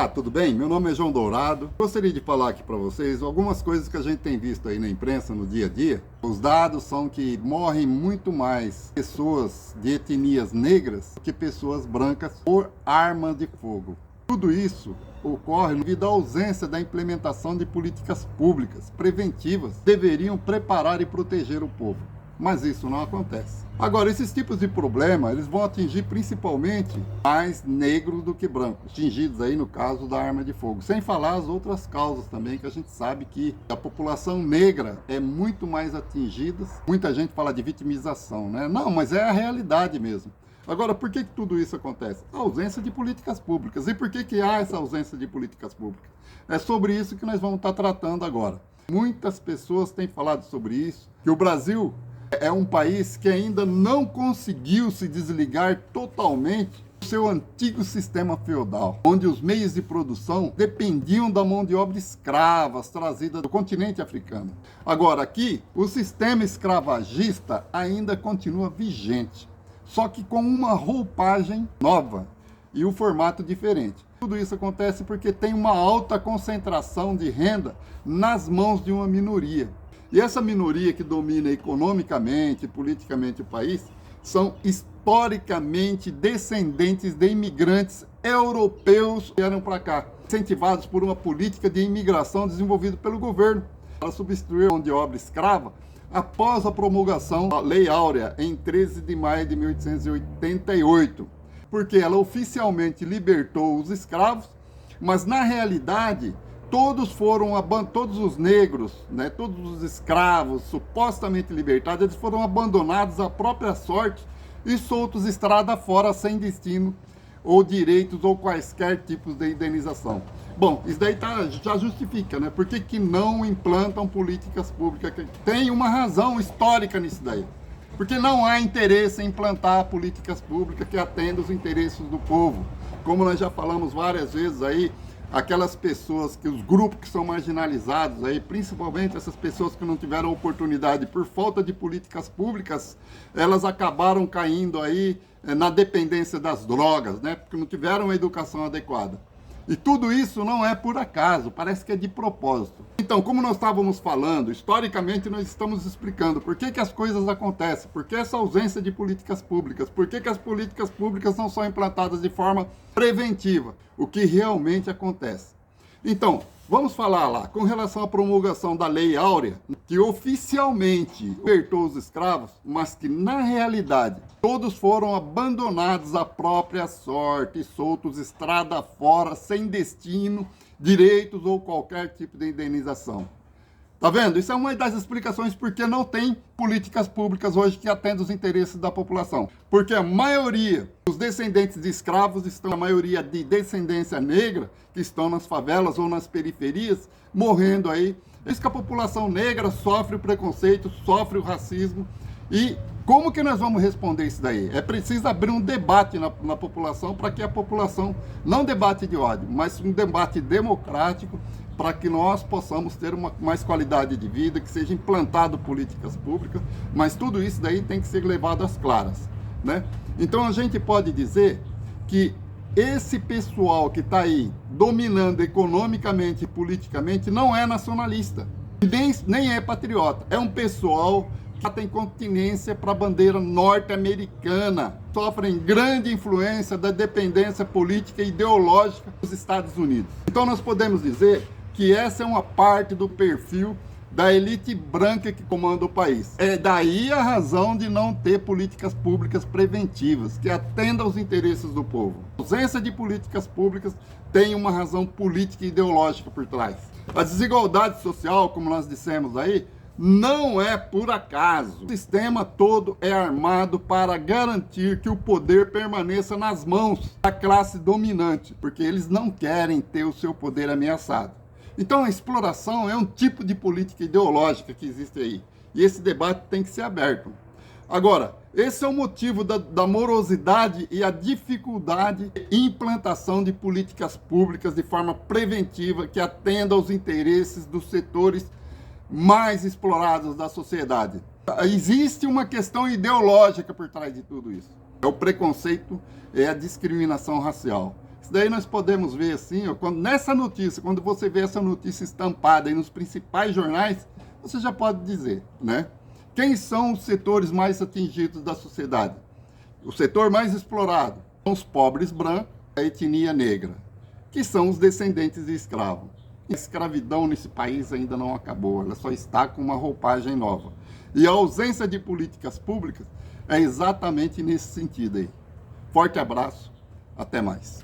Olá, tudo bem? Meu nome é João Dourado. Gostaria de falar aqui para vocês algumas coisas que a gente tem visto aí na imprensa no dia a dia. Os dados são que morrem muito mais pessoas de etnias negras do que pessoas brancas por arma de fogo. Tudo isso ocorre devido à ausência da implementação de políticas públicas preventivas que deveriam preparar e proteger o povo. Mas isso não acontece. Agora, esses tipos de problema, eles vão atingir principalmente mais negros do que brancos, atingidos aí no caso da arma de fogo. Sem falar as outras causas também, que a gente sabe que a população negra é muito mais atingida. Muita gente fala de vitimização, né? Não, mas é a realidade mesmo. Agora, por que tudo isso acontece? A ausência de políticas públicas. E por que há essa ausência de políticas públicas? É sobre isso que nós vamos estar tratando agora. Muitas pessoas têm falado sobre isso, que o Brasil é um país que ainda não conseguiu se desligar totalmente do seu antigo sistema feudal, onde os meios de produção dependiam da mão de obra escravas trazida do continente africano. Agora, aqui, o sistema escravagista ainda continua vigente, só que com uma roupagem nova e um formato diferente. Tudo isso acontece porque tem uma alta concentração de renda nas mãos de uma minoria. E essa minoria que domina economicamente e politicamente o país são historicamente descendentes de imigrantes europeus que vieram para cá, incentivados por uma política de imigração desenvolvida pelo governo para substituir a mão de obra escrava após a promulgação da Lei Áurea em 13 de maio de 1888, porque ela oficialmente libertou os escravos, mas na realidade todos os negros, né, todos os escravos supostamente libertados, eles foram abandonados à própria sorte e soltos estrada fora sem destino ou direitos ou quaisquer tipos de indenização. Bom, isso daí já justifica, né? Por que não implantam políticas públicas? Tem uma razão histórica nisso daí. Porque não há interesse em implantar políticas públicas que atendam os interesses do povo. Como nós já falamos várias vezes aí, aquelas pessoas, os grupos que são marginalizados aí, principalmente essas pessoas que não tiveram oportunidade por falta de políticas públicas, elas acabaram caindo aí na dependência das drogas, né? Porque não tiveram uma educação adequada. E tudo isso não é por acaso, parece que é de propósito. Então, como nós estávamos falando, historicamente nós estamos explicando por que as coisas acontecem, por que essa ausência de políticas públicas, por que as políticas públicas não são implantadas de forma preventiva, o que realmente acontece. Então, vamos falar lá, com relação à promulgação da Lei Áurea, que oficialmente libertou os escravos, mas que na realidade todos foram abandonados à própria sorte, soltos estrada fora, sem destino, direitos ou qualquer tipo de indenização. Tá vendo? Isso é uma das explicações por que não tem políticas públicas hoje que atendam os interesses da população. Porque a maioria dos descendentes de escravos estão, a maioria de descendência negra, que estão nas favelas ou nas periferias, morrendo aí. É isso que a população negra sofre o preconceito, sofre o racismo. E como que nós vamos responder isso daí? É preciso abrir um debate na população para que a população, não debate de ódio, mas um debate democrático, para que nós possamos ter mais qualidade de vida, que sejam implantado políticas públicas, mas tudo isso daí tem que ser levado às claras, né? Então a gente pode dizer que esse pessoal que está aí dominando economicamente e politicamente não é nacionalista, nem é patriota, é um pessoal que tem continência para a bandeira norte-americana, sofrem grande influência da dependência política e ideológica dos Estados Unidos. Então nós podemos dizer que essa é uma parte do perfil da elite branca que comanda o país. É daí a razão de não ter políticas públicas preventivas, que atendam aos interesses do povo. A ausência de políticas públicas tem uma razão política e ideológica por trás. A desigualdade social, como nós dissemos aí, não é por acaso. O sistema todo é armado para garantir que o poder permaneça nas mãos da classe dominante, porque eles não querem ter o seu poder ameaçado. Então a exploração é um tipo de política ideológica que existe aí. E esse debate tem que ser aberto. Agora, esse é o motivo da morosidade e a dificuldade de implantação de políticas públicas de forma preventiva que atenda aos interesses dos setores mais explorados da sociedade. Existe uma questão ideológica por trás de tudo isso. É o preconceito, é a discriminação racial. Isso daí nós podemos ver assim, ó, nessa notícia, quando você vê essa notícia estampada aí nos principais jornais, você já pode dizer, né? Quem são os setores mais atingidos da sociedade? O setor mais explorado são os pobres brancos, a etnia negra, que são os descendentes de escravos. A escravidão nesse país ainda não acabou, ela só está com uma roupagem nova. E a ausência de políticas públicas é exatamente nesse sentido aí. Forte abraço, até mais.